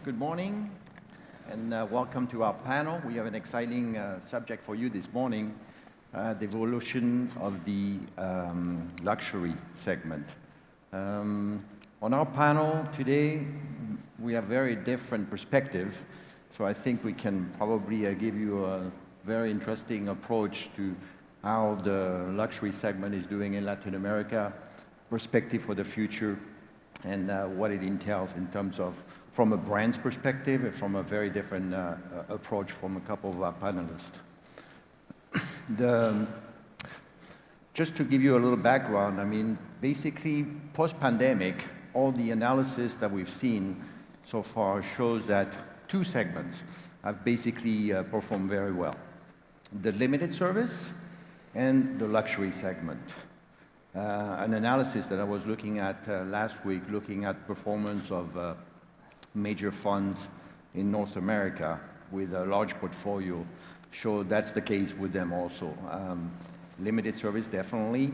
Good morning, and welcome to our panel. We have an exciting subject for you this morning, the evolution of the luxury segment. On our panel today, we have very different perspective, so I think we can probably give you a very interesting approach to how the luxury segment is doing in Latin America, perspective for the future, and what it entails in terms of from a brand's perspective and from a very different approach from a couple of our panelists. Just to give you a little background, I mean, basically, post-pandemic, all the analysis that we've seen so far shows that two segments have basically performed very well. The limited service and the luxury segment. An analysis that I was looking at last week, looking at performance of major funds in North America with a large portfolio, showed that's the case with them also. Limited service, definitely.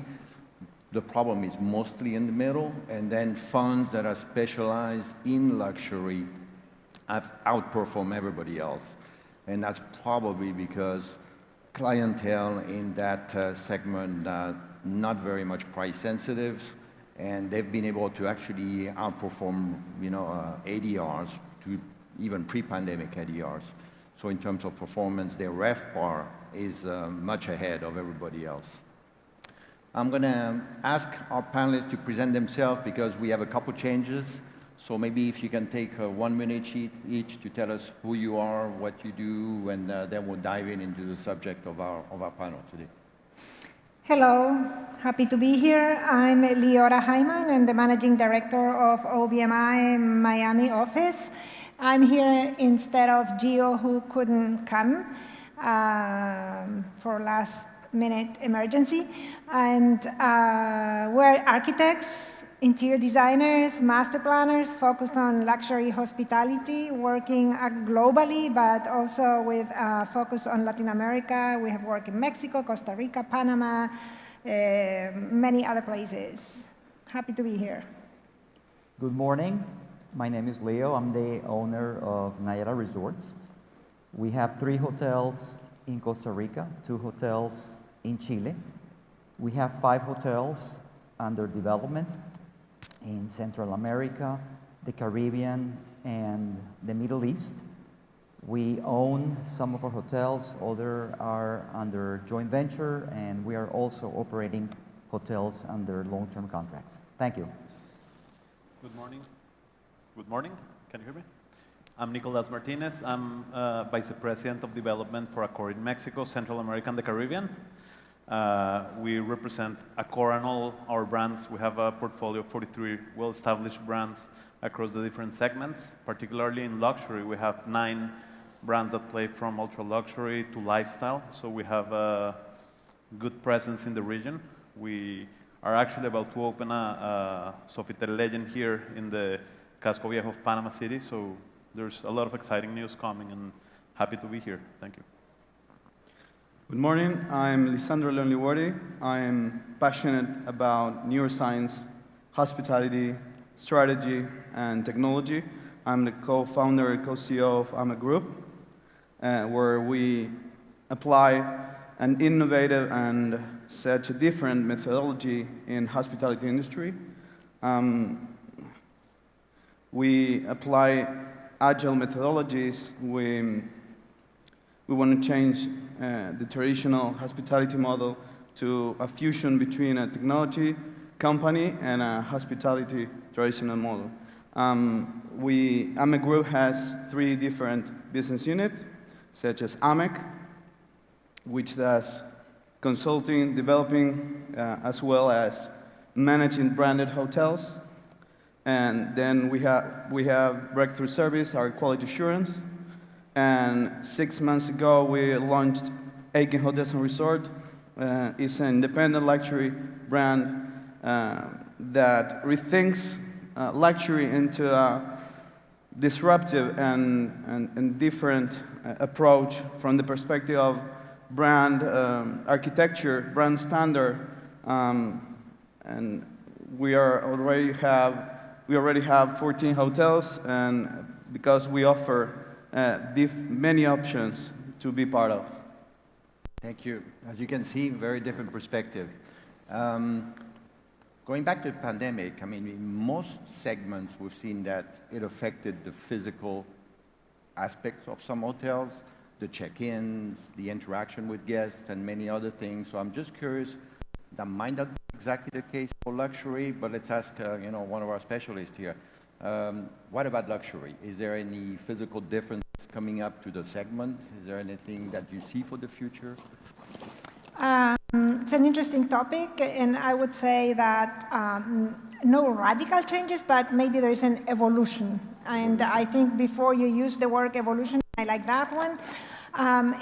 The problem is mostly in the middle, and then funds that are specialized in luxury have outperformed everybody else. And that's probably because clientele in that segment not very much price sensitive, and they've been able to actually outperform, ADRs to even pre-pandemic ADRs. So in terms of performance, their RevPAR is much ahead of everybody else. I'm going to ask our panelists to present themselves because we have a couple changes. So maybe if you can take 1 minute each to tell us who you are, what you do, and then we'll dive into the subject of our panel today. Hello, happy to be here. I'm Liora Haymann. I'm the Managing Director of OBMI Miami office. I'm here instead of Gio, who couldn't come for last minute emergency. And we're architects, interior designers, master planners focused on luxury hospitality, working globally, but also with focus on Latin America. We have worked in Mexico, Costa Rica, Panama, many other places. Happy to be here. Good morning. My name is Leo. I'm the owner of Nayara Resorts. We have 3 hotels in Costa Rica, 2 hotels in Chile. We have 5 hotels under development in Central America, the Caribbean, and the Middle East. We own some of our hotels, others are under joint venture, and we are also operating hotels under long-term contracts. Thank you. Good morning. Good morning. Can you hear me? I'm Nicolas Martinez. I'm Vice President of Development for ACCOR in Mexico, Central America, and the Caribbean. We represent ACCOR and all our brands. We have a portfolio of 43 well-established brands across the different segments. Particularly in luxury, we have 9 brands that play from ultra-luxury to lifestyle. So we have a good presence in the region. We are actually about to open a Sofitel Legend here in the Casco Viejo of Panama City. So there's a lot of exciting news coming, and happy to be here. Thank you. Good morning, I'm Lisandro Liguori. I'm passionate about neuroscience, hospitality, strategy, and technology. I'm the co-founder and co-CEO of AMEK Group, where we apply an innovative and such a different methodology in hospitality industry. We apply agile methodologies. We want to change the traditional hospitality model to a fusion between a technology company and a hospitality traditional model. AMEK Group has 3 different business units, such as AMEK, which does consulting, developing, as well as managing branded hotels. And then we have Breakthrough Service, our quality assurance. And 6 months ago, we launched ACCOR Hotels and Resort. It's an independent luxury brand that rethinks luxury into a disruptive and different approach from the perspective of brand architecture, brand standard, and we already have 14 hotels and because we offer many options to be part of. Thank you. As you can see, very different perspective. Going back to the pandemic, I mean, in most segments, we've seen that it affected the physical aspects of some hotels, the check-ins, the interaction with guests, and many other things. So I'm just curious, that might not be exactly the case for luxury, but let's ask, one of our specialists here. What about luxury? Is there any physical difference coming up to the segment? Is there anything that you see for the future? It's an interesting topic, and I would say that no radical changes, but maybe there is an evolution. And I think before you use the word evolution, I like that one.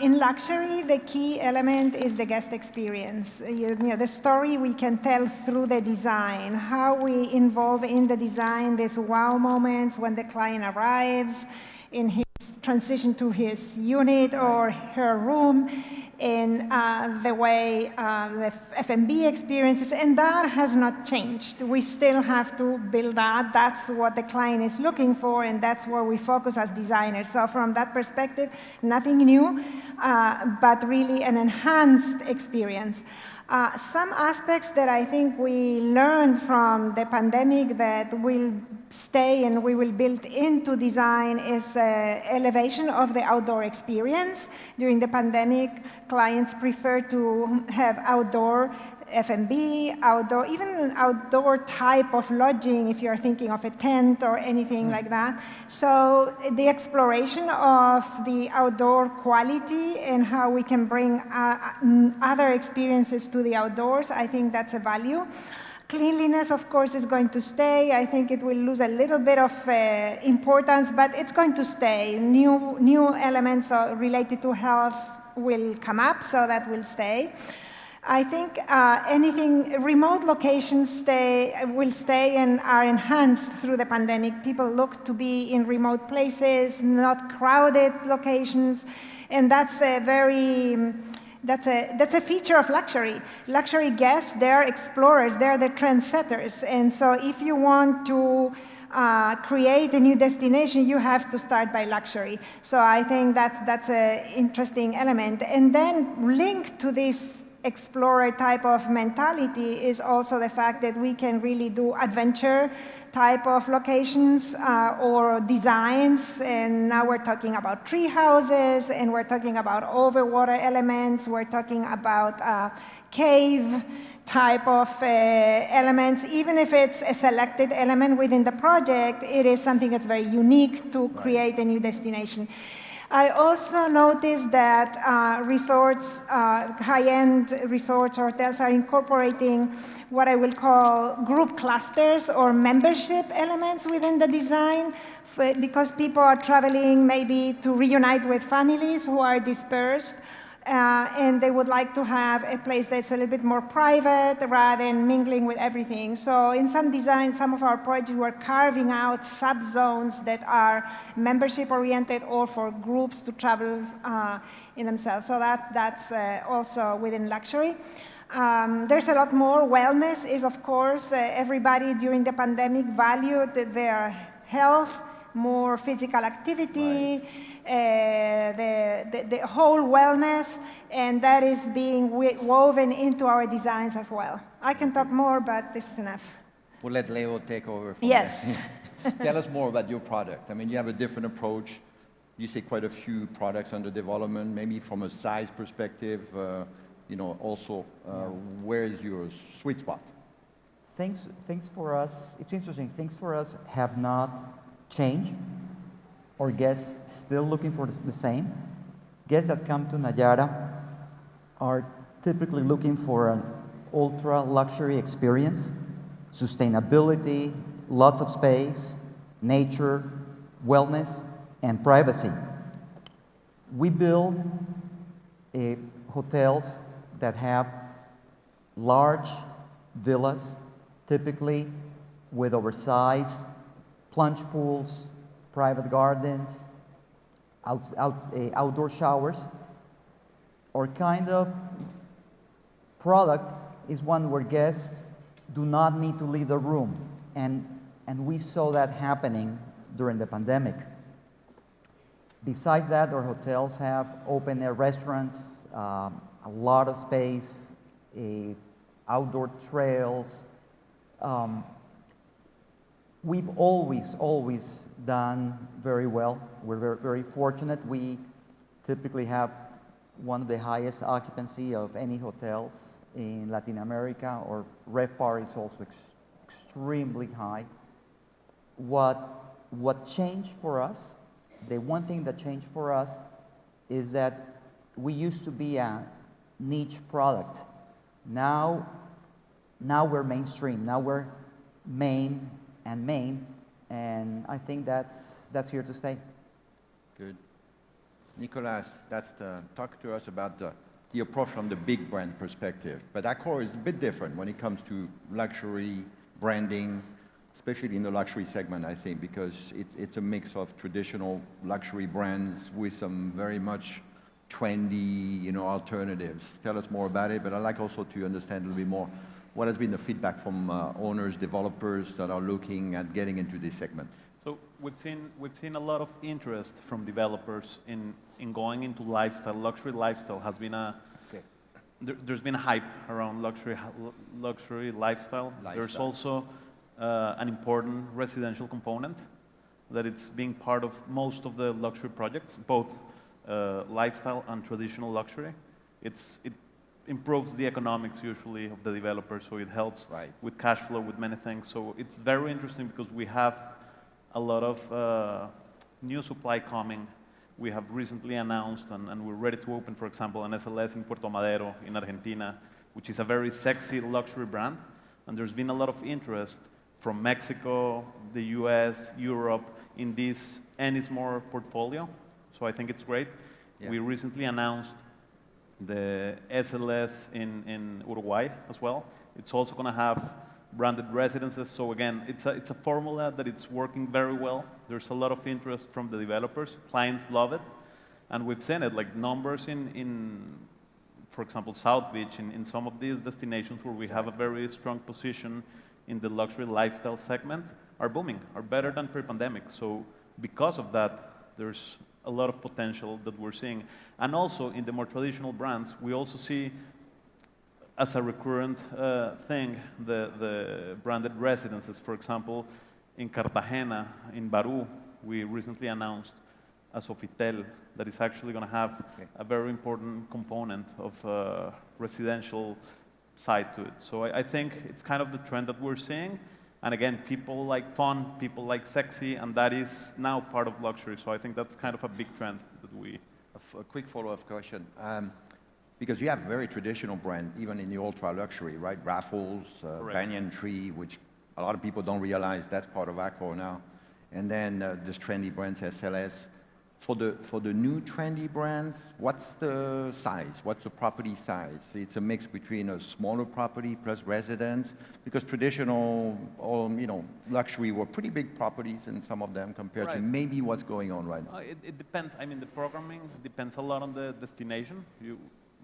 In luxury, the key element is the guest experience. The story we can tell through the design, how we involve in the design these wow moments when the client arrives, in his transition to his unit or her room, in the way the F&B experiences, and that has not changed. We still have to build that. That's what the client is looking for, and that's where we focus as designers. So from that perspective, nothing new, but really an enhanced experience. Some aspects that I think we learned from the pandemic that will stay and we will build into design is elevation of the outdoor experience. During the pandemic, clients prefer to have outdoor F&B, outdoor, even an outdoor type of lodging if you're thinking of a tent or anything like that. So the exploration of the outdoor quality and how we can bring other experiences to the outdoors, I think that's a value. Cleanliness, of course, is going to stay. I think it will lose a little bit of importance, but it's going to stay. New elements related to health will come up, so that will stay. I think remote locations will stay and are enhanced through the pandemic. People look to be in remote places, not crowded locations, and that's a feature of luxury. Luxury guests, they're explorers, they're the trendsetters, and so if you want to create a new destination, you have to start by luxury. So I think that's an interesting element. And then linked to this explorer type of mentality is also the fact that we can really do adventure type of locations or designs, and now we're talking about tree houses, and we're talking about overwater elements, we're talking about cave type of elements. Even if it's a selected element within the project, it is something that's very unique to create a new destination. I also noticed that resorts, high-end resorts, hotels are incorporating what I will call group clusters or membership elements within the design, because people are traveling maybe to reunite with families who are dispersed, and they would like to have a place that's a little bit more private rather than mingling with everything. So in some designs, some of our projects were carving out sub-zones that are membership-oriented or for groups to travel in themselves. So that's also within luxury. There's a lot more. Wellness is, of course, everybody during the pandemic valued their health, more physical activity, the whole wellness, and that is being woven into our designs as well. I can talk more, but this is enough. We'll let Leo take over from Yes. Tell us more about your product. I mean, you have a different approach. You see quite a few products under development, maybe from a size perspective, also where is your sweet spot? Things for us, it's interesting, things for us have not changed. Our guests still looking for the same. Guests that come to Nayara are typically looking for an ultra luxury experience, sustainability, lots of space, nature, wellness, and privacy. We build hotels that have large villas, typically with oversized plunge pools, private gardens, outdoor showers. Our kind of product is one where guests do not need to leave the room, and we saw that happening during the pandemic. Besides that, our hotels have open-air restaurants, a lot of space, outdoor trails. We've always done very well. We're very fortunate. We typically have one of the highest occupancy of any hotels in Latin America. Our RevPAR is also extremely high. What changed for us, the one thing that changed for us is that we used to be a niche product. Now we're mainstream. Now we're main, and I think that's here to stay. Good. Nicolas, talk to us about the approach from the big brand perspective. But ACCOR is a bit different when it comes to luxury branding, especially in the luxury segment, I think, because it's a mix of traditional luxury brands with some very much trendy, alternatives. Tell us more about it, but I'd like also to understand a little bit more what has been the feedback from owners, developers that are looking at getting into this segment. So we've seen a lot of interest from developers in going into lifestyle. Luxury lifestyle has been there's been a hype around luxury lifestyle. There's also an important residential component that it's being part of most of the luxury projects, both lifestyle and traditional luxury. It improves the economics usually of the developer, so it helps with cash flow, with many things. So it's very interesting because we have a lot of new supply coming. We have recently announced, and we're ready to open, for example, an SLS in Puerto Madero in Argentina, which is a very sexy luxury brand. And there's been a lot of interest from Mexico, the US, Europe, in this Ennismore portfolio. So I think it's great. Yeah. We recently announced the SLS in Uruguay as well. It's also going to have branded residences. So again, it's a formula that it's working very well. There's a lot of interest from the developers. Clients love it. And we've seen it, like numbers in for example, South Beach, in some of these destinations where we have a very strong position in the luxury lifestyle segment, are booming, are better than pre-pandemic. So because of that, there's a lot of potential that we're seeing. And also in the more traditional brands, we also see as a recurrent thing, the branded residences. For example, in Cartagena, in Baru, we recently announced a Sofitel that is actually going to have a very important component of residential side to it. So I think it's kind of the trend that we're seeing. And again, people like fun, people like sexy, and that is now part of luxury. So I think that's kind of a big trend that we... A quick follow-up question. Because you have very traditional brand, even in the ultra-luxury, right? Raffles, Banyan Tree, which a lot of people don't realize that's part of ACCOR now. And then this trendy brands, SLS. For the new trendy brands, what's the size? What's the property size? It's a mix between a smaller property plus residence, because traditional, luxury were pretty big properties in some of them compared to maybe what's going on right now. It depends. I mean, the programming depends a lot on the destination.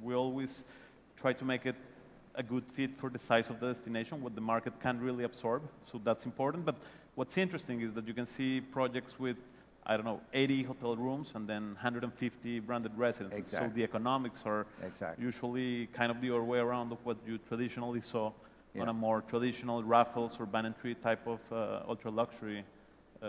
We always try to make it a good fit for the size of the destination, what the market can really absorb. So that's important. But what's interesting is that you can see projects with, 80 hotel rooms and then 150 branded residences. Exactly. So the economics are usually kind of the other way around of what you traditionally saw on a more traditional Raffles or Banyan Tree type of ultra-luxury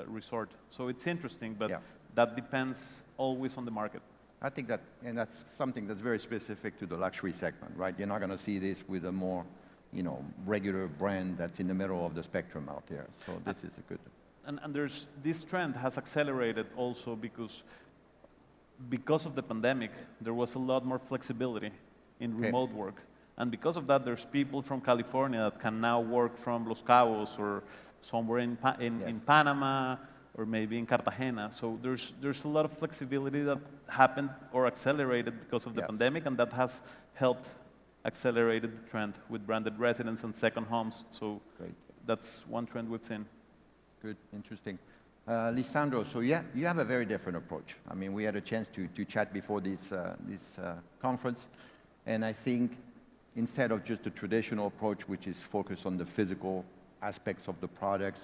resort. So it's interesting, but that depends always on the market. I think that, and that's something that's very specific to the luxury segment, right? You're not going to see this with a more, regular brand that's in the middle of the spectrum out there. So this is a good... And this trend has accelerated also because of the pandemic, there was a lot more flexibility in remote work. And because of that, there's people from California that can now work from Los Cabos or somewhere in Panama or maybe in Cartagena. So there's a lot of flexibility that happened or accelerated because of the pandemic, and that has helped accelerate the trend with branded residence and second homes. So that's one trend we've seen. Good, interesting. Lisandro, so you have a very different approach. I mean, we had a chance to chat before this conference, and I think instead of just the traditional approach, which is focused on the physical aspects of the products,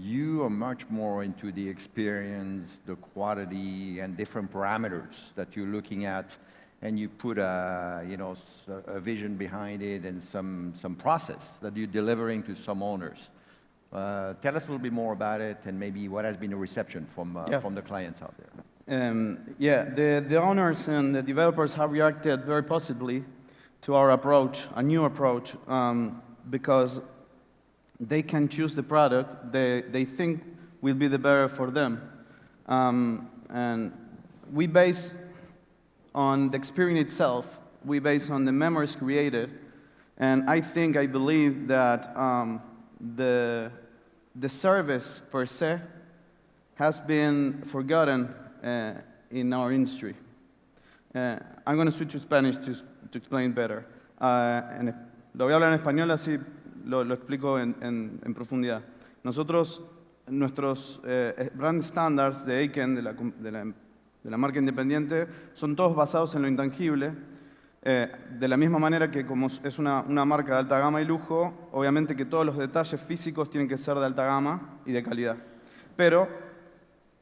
You are much more into the experience, the quality, and different parameters that you're looking at, and you put a, a vision behind it and some process that you're delivering to some owners. Tell us a little bit more about it, and maybe what has been the reception from the clients out there. The owners and the developers have reacted very positively to our approach, a new approach, because they can choose the product they think will be the better for them. And we base on the experience itself, we base on the memories created, and I believe that the service per se has been forgotten in our industry. I'm going to switch to Spanish to explain better. Lo voy a hablar en español, así lo explico en profundidad. Nuestros brand standards de Aiken, de la marca independiente, son todos basados en lo intangible. De la misma manera que como es una marca de alta gama y lujo, obviamente que todos los detalles físicos tienen que ser de alta gama y de calidad. Pero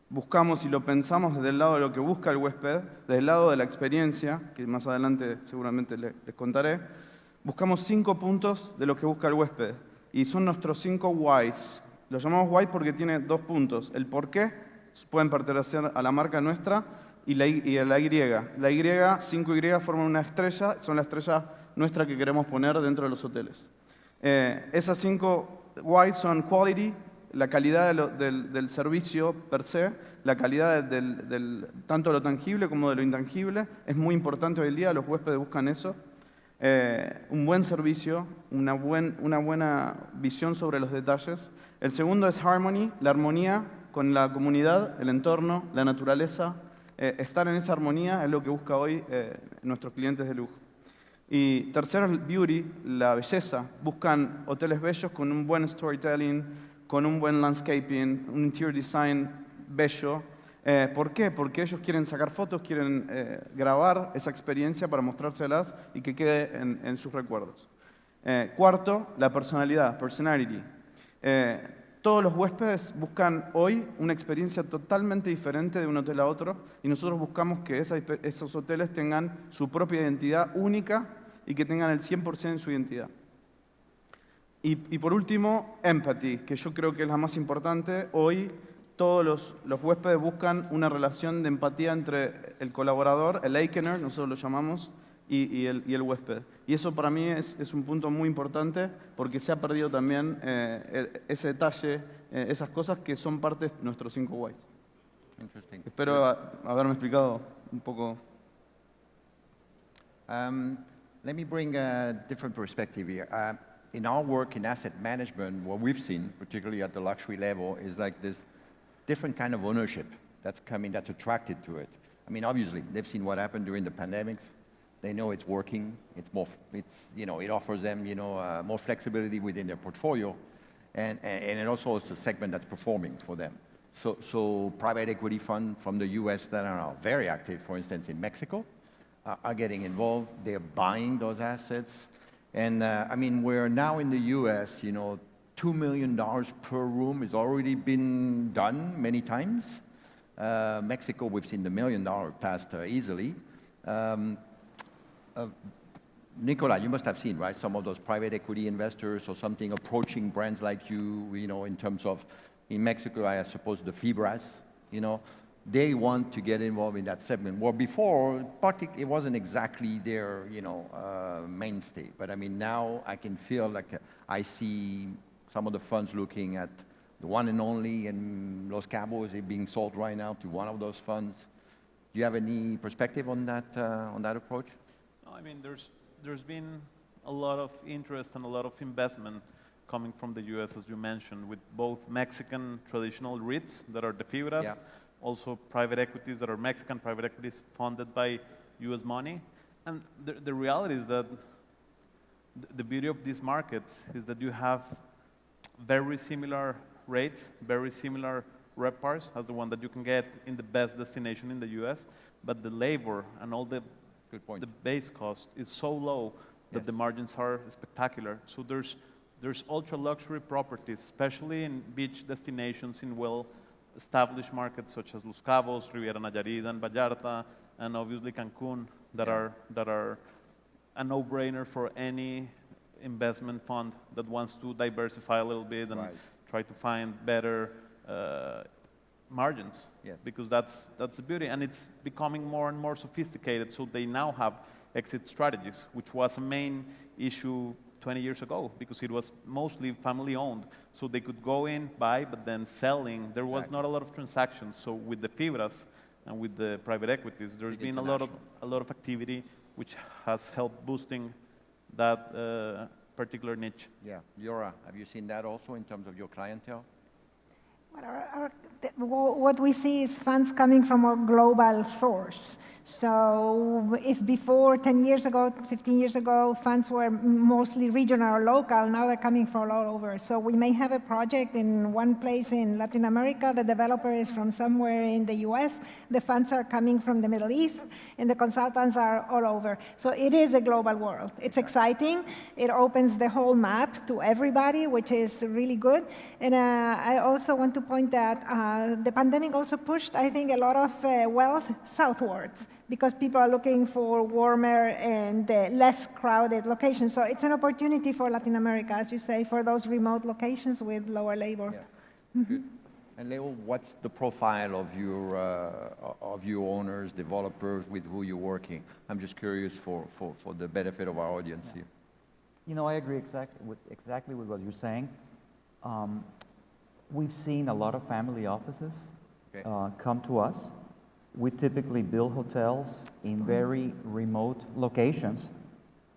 buscamos y lo pensamos desde el lado de lo que busca el huésped, desde el lado de la experiencia, que más adelante seguramente les contaré. Buscamos 5 puntos de lo que busca el huésped y son nuestros 5 whys. Lo llamamos why porque tiene 2 puntos. El por qué pueden pertenecer a la marca nuestra y la Y. La Y, 5Y forman una estrella, son la estrella nuestra que queremos poner dentro de los hoteles. Esas 5 whys son quality, la calidad del servicio per se, la calidad tanto de lo tangible como de lo intangible. Es muy importante hoy en día, los huéspedes buscan eso. Un buen servicio, una buena visión sobre los detalles. El segundo es harmony, la armonía con la comunidad, el entorno, la naturaleza. Estar en esa armonía es lo que busca hoy nuestros clientes de lujo. Y tercero es el beauty, la belleza. Buscan hoteles bellos con un buen storytelling, con un buen landscaping, un interior design bello. ¿Por qué? Porque ellos quieren sacar fotos, quieren grabar esa experiencia para mostrárselas y que quede en sus recuerdos. Cuarto, la personalidad, personality. Todos los huéspedes buscan hoy una experiencia totalmente diferente de un hotel a otro y nosotros buscamos que esos hoteles tengan su propia identidad única y que tengan el 100% de su identidad. Y por último, empathy, que yo creo que es la más importante. Hoy todos los huéspedes buscan una relación de empatía entre el colaborador, el Aikener, nosotros lo llamamos, y el huésped. Y eso para mí es un punto muy importante porque se ha perdido también ese detalle, esas cosas que son parte de nuestros 5 whys. Espero haberme explicado un poco. Let me bring a different perspective here. In our work in asset management, what we've seen, particularly at the luxury level, is like this different kind of ownership that's attracted to it. I mean, obviously, they've seen what happened during the pandemics. They know it's working. It offers them, more flexibility within their portfolio, and it also is a segment that's performing for them. So private equity funds from the U.S. that are now very active, for instance, in Mexico, are getting involved. They're buying those assets. And we're now in the US, $2 million per room has already been done many times. Mexico, we've seen the $1 million passed easily. Nicolas, you must have seen, right, some of those private equity investors or something approaching brands like you, in terms of, in Mexico, I suppose the Fibras, they want to get involved in that segment. Well, before, it wasn't exactly their, mainstay. But now I can feel like I see some of the funds looking at the one and only in Los Cabos being sold right now to one of those funds. Do you have any perspective on that approach? No, there's been a lot of interest and a lot of investment coming from the U.S., as you mentioned, with both Mexican traditional REITs that are the Fibras. Yeah. Also private equities that are Mexican private equities funded by U.S. money. And the reality is that the beauty of these markets is that you have very similar rates, very similar RevPARs as the one that you can get in the best destination in the U.S., but the labor and all the base cost is so low that the margins are spectacular. So there's There's ultra-luxury properties, especially in beach destinations in well-established markets such as Los Cabos, Riviera Nayarit, and Vallarta, and obviously Cancun, that are a no-brainer for any investment fund that wants to diversify a little bit and try to find better margins. Yes. Because that's the beauty, and it's becoming more and more sophisticated. So they now have exit strategies, which was a main issue 20 years ago, because it was mostly family-owned. So they could go in, buy, but then selling. There was not a lot of transactions. So with the fibras and with the private equities, there's been a lot of activity, which has helped boosting that particular niche. Yeah. Liora, have you seen that also in terms of your clientele? What we see is funds coming from a global source. So if before 10 years ago, 15 years ago, funds were mostly regional or local, now they're coming from all over. So we may have a project in one place in Latin America, the developer is from somewhere in the US, the funds are coming from the Middle East, and the consultants are all over. So it is a global world. It's exciting. It opens the whole map to everybody, which is really good. And I also want to point that the pandemic also pushed, I think, a lot of wealth southwards, because people are looking for warmer and less crowded locations. So it's an opportunity for Latin America, as you say, for those remote locations with lower labor. Yeah. Good. And Leo, what's the profile of your owners, developers with who you're working? I'm just curious for the benefit of our audience here. You know, I agree exactly with what you're saying. We've seen a lot of family offices come to us. We typically build hotels in very remote locations,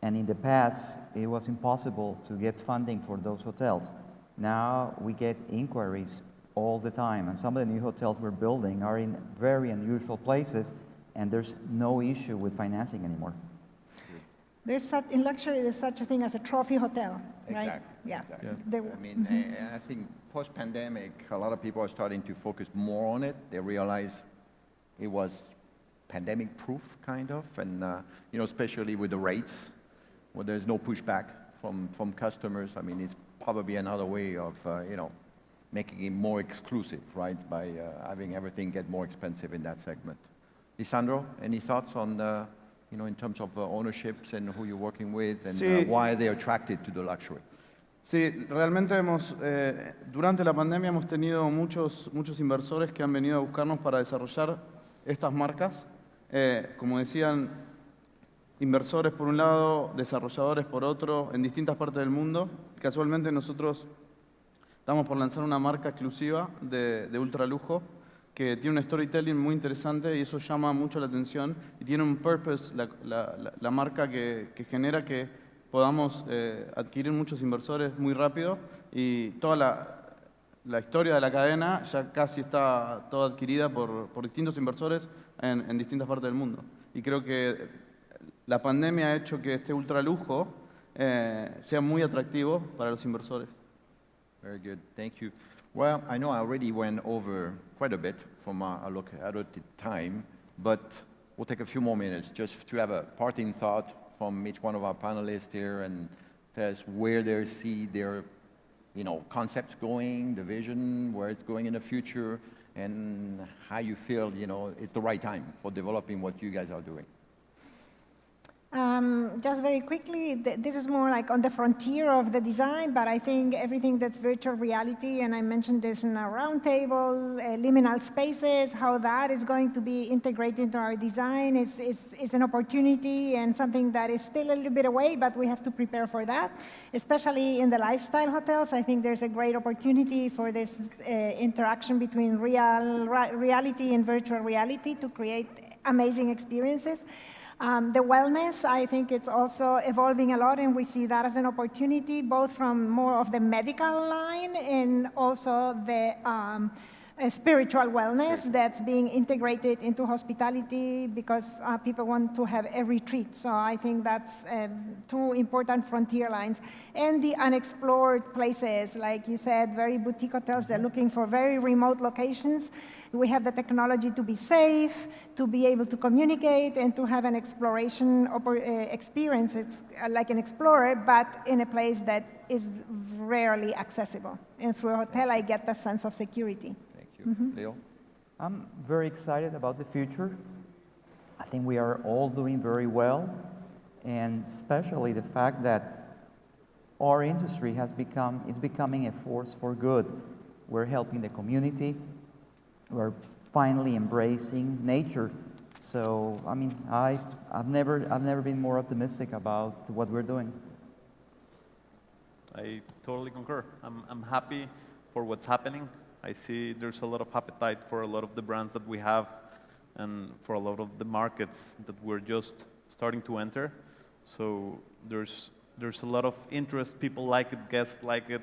and in the past, it was impossible to get funding for those hotels. Now we get inquiries all the time, and some of the new hotels we're building are in very unusual places, and there's no issue with financing anymore. In luxury, there's such a thing as a trophy hotel, right? Exactly. Yeah. Exactly. I mean, I think post-pandemic, a lot of people are starting to focus more on it. They realize it was pandemic-proof, kind of, and you know, especially with the rates, where there's no pushback from customers. I mean, it's probably another way of you know, making it more exclusive, right? By having everything get more expensive in that segment. Lisandro, any thoughts on you know, in terms of ownerships and who you're working with, and why they're attracted to the luxury? Sí, realmente durante la pandemia hemos tenido muchos inversores que han venido a buscarnos para desarrollar estas marcas. Como decían, inversores por un lado, desarrolladores por otro, en distintas partes del mundo. Casualmente nosotros estamos por lanzar una marca exclusiva de ultralujo que tiene un storytelling muy interesante y eso llama mucho la atención y tiene un purpose, la marca que genera que podamos adquirir muchos inversores muy rápido y toda la historia de la cadena ya casi está toda adquirida por distintos inversores en distintas partes del mundo. Y creo que la pandemia ha hecho que este ultralujo sea muy atractivo para los inversores. Very good, thank you. Well, I know I already went over quite a bit from our look at the time, but we'll take a few more minutes just to have a parting thought from each one of our panelists here and tell us where they see their, you know, concepts going, the vision, where it's going in the future, and how you feel, you know, it's the right time for developing what you guys are doing. Just very quickly, this is more like on the frontier of the design, but I think everything that's virtual reality, and I mentioned this in our roundtable, liminal spaces, how that is going to be integrated into our design is an opportunity and something that is still a little bit away, but we have to prepare for that. Especially in the lifestyle hotels, I think there's a great opportunity for this interaction between reality and virtual reality to create amazing experiences. The wellness, I think it's also evolving a lot, and we see that as an opportunity, both from more of the medical line and also the spiritual wellness that's being integrated into hospitality because people want to have a retreat. So I think that's two important frontier lines. And the unexplored places, like you said, very boutique hotels, they're looking for very remote locations. We have the technology to be safe, to be able to communicate, and to have an exploration experience. It's like an explorer, but in a place that is rarely accessible. And through a hotel, I get the sense of security. Thank you. Leo? I'm very excited about the future. I think we are all doing very well, and especially the fact that our industry is becoming a force for good. We're helping the community. We're finally embracing nature. So, I mean, I've never been more optimistic about what we're doing. I totally concur. I'm happy for what's happening. I see there's a lot of appetite for a lot of the brands that we have and for a lot of the markets that we're just starting to enter. So there's a lot of interest. People like it, guests like it.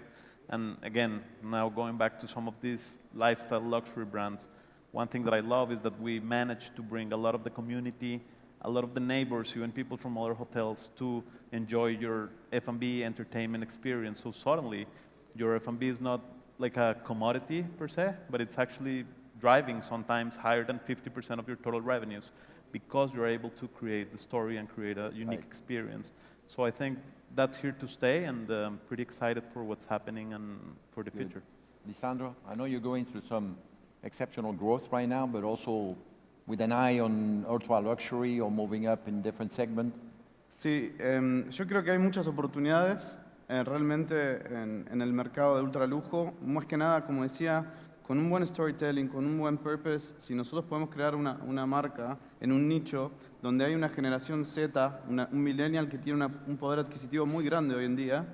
And again, now going back to some of these lifestyle luxury brands, one thing that I love is that we managed to bring a lot of the community, a lot of the neighbors, even people from other hotels, to enjoy your F&B entertainment experience. So suddenly, your F&B is not like a commodity per se, but it's actually driving sometimes higher than 50% of your total revenues because you're able to create the story and create a unique experience. So I think that's here to stay, and I'm pretty excited for what's happening and for the future. Lisandro, I know you're going through some exceptional growth right now, but also with an eye on ultra luxury or moving up in different segments. Sí, yo creo que hay muchas oportunidades realmente en el mercado de ultralujo, más que nada, como decía, con un buen storytelling, con un buen purpose. Si nosotros podemos crear una marca en un nicho donde hay una generación Z, un millennial que tiene un poder adquisitivo muy grande hoy en día,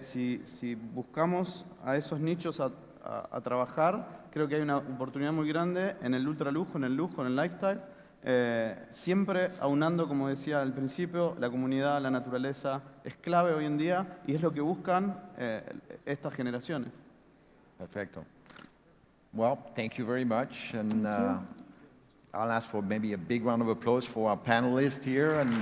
si buscamos a esos nichos a trabajar, creo que hay una oportunidad muy grande en el ultralujo, en el lujo, en el lifestyle. Siempre aunando, como decía al principio, la comunidad, la naturaleza, es clave hoy en día y es lo que buscan estas generaciones. Perfecto. Well, thank you very much. And I'll ask for maybe a big round of applause for our panelists here. And